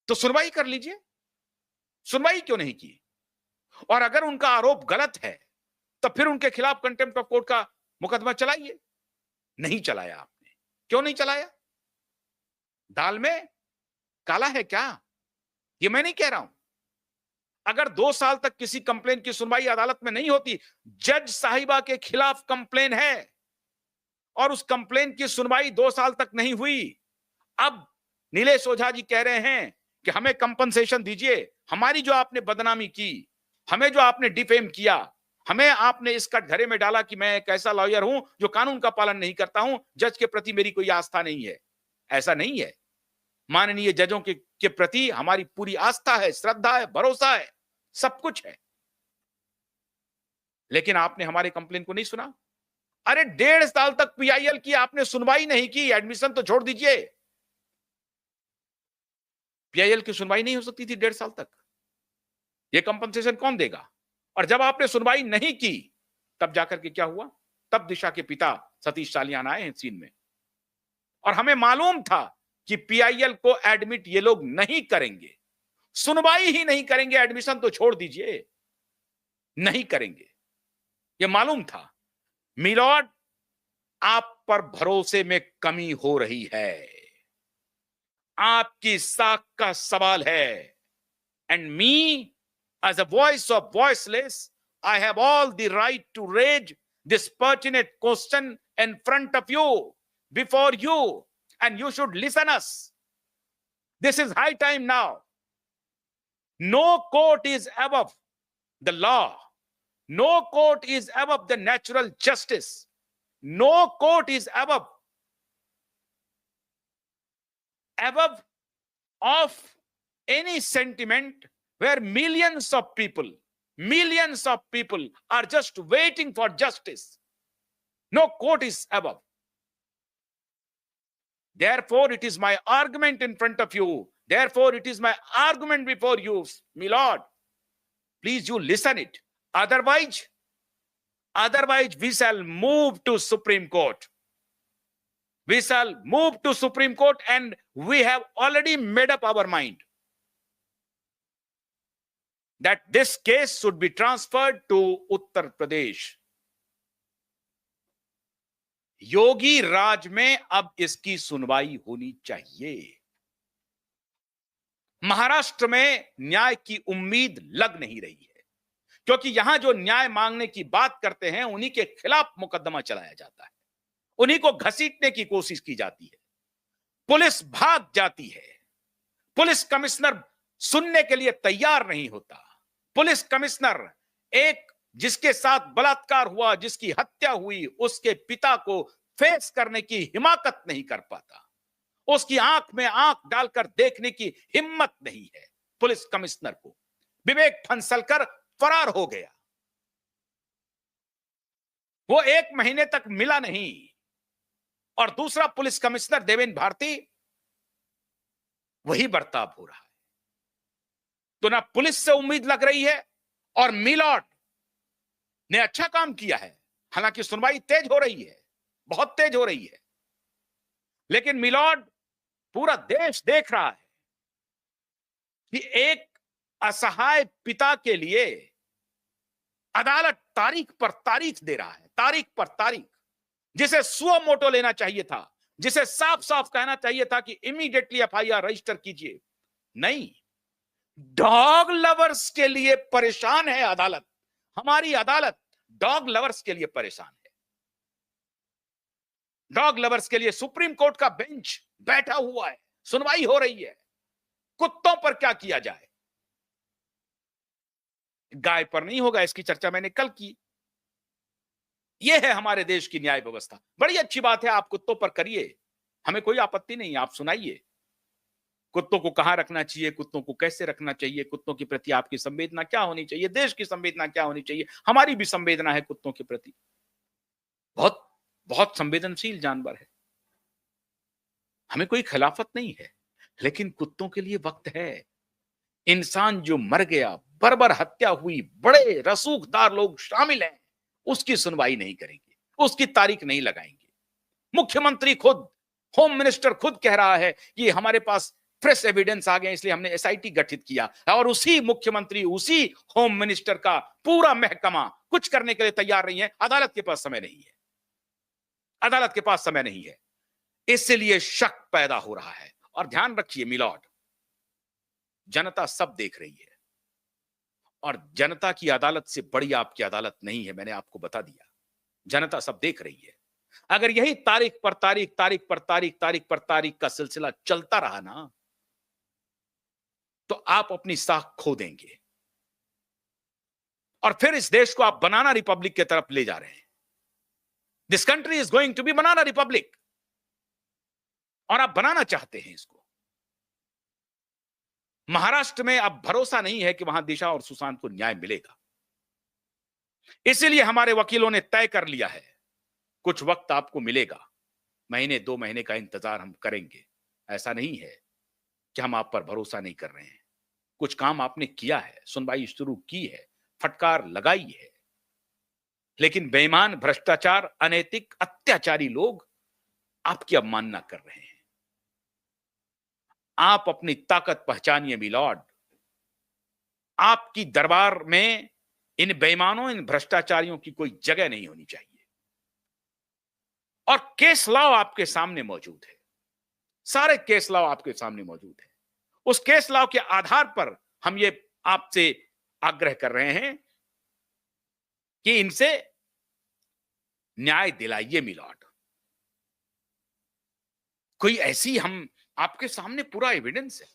तो सुनवाई कर लीजिए, सुनवाई क्यों नहीं की? और अगर उनका आरोप गलत है तो फिर उनके खिलाफ कंटेम्प्ट ऑफ कोर्ट का मुकदमा चलाइए। नहीं चलाया आपने, क्यों नहीं चलाया? दाल में काला है क्या? ये मैं नहीं कह रहा हूं। अगर 2 साल तक किसी कंप्लेन की सुनवाई अदालत में नहीं होती, जज साहिबा के खिलाफ कंप्लेन है और उस कंप्लेन की सुनवाई 2 साल तक नहीं हुई, अब नीलेश ओझा जी कह रहे हैं कि हमें कंपनसेशन दीजिए, हमारी जो आपने बदनामी की, हमें जो आपने डिफेम किया, हमें आपने इस कटघरे में डाला कि मैं एक ऐसा लॉयर हूं जो कानून का पालन नहीं करता हूं, जज के प्रति मेरी कोई आस्था नहीं है। ऐसा नहीं है। माननीय जजों के प्रति हमारी पूरी आस्था है, श्रद्धा है, भरोसा है, सब कुछ है। लेकिन आपने हमारे कंप्लेन को नहीं सुना। अरे 1.5 साल तक पीआईएल की आपने सुनवाई नहीं की, एडमिशन तो छोड़ दीजिए, पीआईएल की सुनवाई नहीं हो सकती थी 1.5 साल तक। ये कंपनसेशन कौन देगा? और जब आपने सुनवाई नहीं की, तब जाकर के क्या हुआ? तब दिशा के पिता सतीश सालियान आए हैं सीन में, और हमें मालूम था कि पीआईएल को एडमिट ये लोग नहीं करेंगे, सुनवाई ही नहीं करेंगे, एडमिशन तो छोड़ दीजिए, नहीं करेंगे, ये मालूम था। मिलॉर्ड, आप पर भरोसे में कमी हो रही है, आपकी साख का सवाल है। And me, as a voice of voiceless, I have all the right to raise this pertinent question in front of you, before you, and you should listen us. This is high time now. No court is above the law. No court is above the natural justice. No court is above of any sentiment where millions of people are just waiting for justice. No court is above. Therefore, it is my argument in front of you. Therefore, it is my argument before you, my lord. Please, you listen it. Otherwise, we shall move to Supreme Court. We shall move to Supreme Court, and we have already made up our mind that this case should be transferred to Uttar Pradesh. योगी राज में अब इसकी सुनवाई होनी चाहिए। महाराष्ट्र में न्याय की उम्मीद लग नहीं रही है, क्योंकि यहां जो न्याय मांगने की बात करते हैं उन्हीं के खिलाफ मुकदमा चलाया जाता है, उन्हीं को घसीटने की कोशिश की जाती है, पुलिस भाग जाती है, पुलिस कमिश्नर सुनने के लिए तैयार नहीं होता, पुलिस कमिश्नर एक जिसके साथ बलात्कार हुआ, जिसकी हत्या हुई, उसके पिता को फेस करने की हिम्मत नहीं कर पाता, उसकी आंख में आंख डालकर देखने की हिम्मत नहीं है पुलिस कमिश्नर को। विवेक फंसलकर फरार हो गया, वो 1 महीने तक मिला नहीं, और दूसरा पुलिस कमिश्नर देवेंद्र भारती, वही बर्ताव हो रहा है। तो ना पुलिस से उम्मीद लग रही है, और मिलॉर्ड ने अच्छा काम किया है, हालांकि सुनवाई तेज हो रही है, बहुत तेज हो रही है, लेकिन मिलॉर्ड, पूरा देश देख रहा है कि एक असहाय पिता के लिए अदालत तारीख पर तारीख दे रहा है, तारीख पर तारीख, जिसे सुओ मोटो लेना चाहिए था, जिसे साफ साफ कहना चाहिए था कि इमीडिएटली एफआईआर रजिस्टर कीजिए, नहीं, डॉग लवर्स के लिए परेशान है अदालत। हमारी अदालत डॉग लवर्स के लिए परेशान है। डॉग लवर्स के लिए सुप्रीम कोर्ट का बेंच बैठा हुआ है, सुनवाई हो रही है, कुत्तों पर क्या किया जाए, गाय पर नहीं होगा, इसकी चर्चा मैंने कल की। यह है हमारे देश की न्याय व्यवस्था। बड़ी अच्छी बात है, आप कुत्तों पर करिए, हमें कोई आपत्ति नहीं, आप सुनाइए, कुत्तों को कहां रखना चाहिए, कुत्तों को कैसे रखना चाहिए, कुत्तों के प्रति आपकी संवेदना क्या होनी चाहिए, देश की संवेदना क्या होनी चाहिए, हमारी भी संवेदना है कुत्तों के प्रति, बहुत बहुत संवेदनशील जानवर है, हमें कोई खिलाफत नहीं है, लेकिन कुत्तों के लिए वक्त है। इंसान जो मर गया, बर्बर हत्या हुई, बड़े रसूखदार लोग शामिल हैं, उसकी सुनवाई नहीं करेंगे, उसकी तारीख नहीं लगाएंगे। मुख्यमंत्री खुद, होम मिनिस्टर खुद कह रहा है कि हमारे पास फ्रेश एविडेंस आ गए, इसलिए हमने एसआईटी गठित किया और उसी मुख्यमंत्री, उसी होम मिनिस्टर का पूरा महकमा कुछ करने के लिए तैयार नहीं है। अदालत के पास समय नहीं है, अदालत के पास समय नहीं है, इसलिए शक पैदा हो रहा है। और ध्यान रखिए मिलॉर्ड, जनता सब देख रही है और जनता की अदालत से बड़ी आपकी अदालत नहीं है, मैंने आपको बता दिया। जनता सब देख रही है। अगर यही तारीख पर तारीख, तारीख पर तारीख, तारीख पर तारीख का सिलसिला चलता रहा ना, तो आप अपनी साख खो देंगे और फिर इस देश को आप बनाना रिपब्लिक की तरफ ले जा रहे हैं। This country is going to be banana republic, और आप बनाना चाहते हैं इसको। महाराष्ट्र में अब भरोसा नहीं है कि वहां दिशा और सुशांत को न्याय मिलेगा, इसीलिए हमारे वकीलों ने तय कर लिया है कुछ वक्त आपको मिलेगा, महीने 2 महीने का इंतजार हम करेंगे। ऐसा नहीं है कि हम आप पर भरोसा नहीं कर रहे हैं, कुछ काम आपने किया है, सुनवाई शुरू की है, फटकार लगाई है, लेकिन बेईमान, भ्रष्टाचार, अनैतिक, अत्याचारी लोग आपकी अवमानना कर रहे हैं। आप अपनी ताकत पहचानिए मिलॉर्ड, आपकी दरबार में इन बेईमानों, इन भ्रष्टाचारियों की कोई जगह नहीं होनी चाहिए। और केस लॉ आपके सामने मौजूद है, सारे केस लॉ आपके सामने मौजूद है। उस केस लॉ के आधार पर हम ये आपसे आग्रह कर रहे हैं कि इनसे न्याय दिलाइए मिलॉर्ड। कोई ऐसी, हम आपके सामने पूरा एविडेंस है।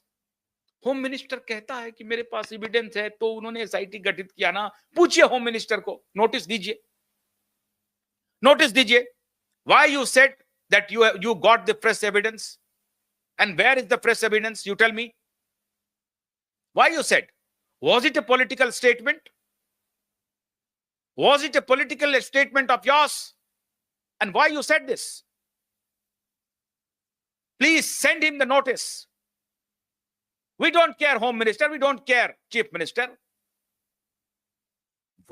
होम मिनिस्टर कहता है कि मेरे पास एविडेंस है, तो उन्होंने एसआईटी गठित किया ना। पूछिए होम मिनिस्टर को, नोटिस दीजिए, नोटिस दीजिए। Why you said that you got the fresh evidence, and where is the fresh evidence? You tell me. Why you said? Was it a political statement? Was it a political statement of yours? And why you said this? Please send him the notice. We don't care, Home Minister. We don't care, Chief Minister.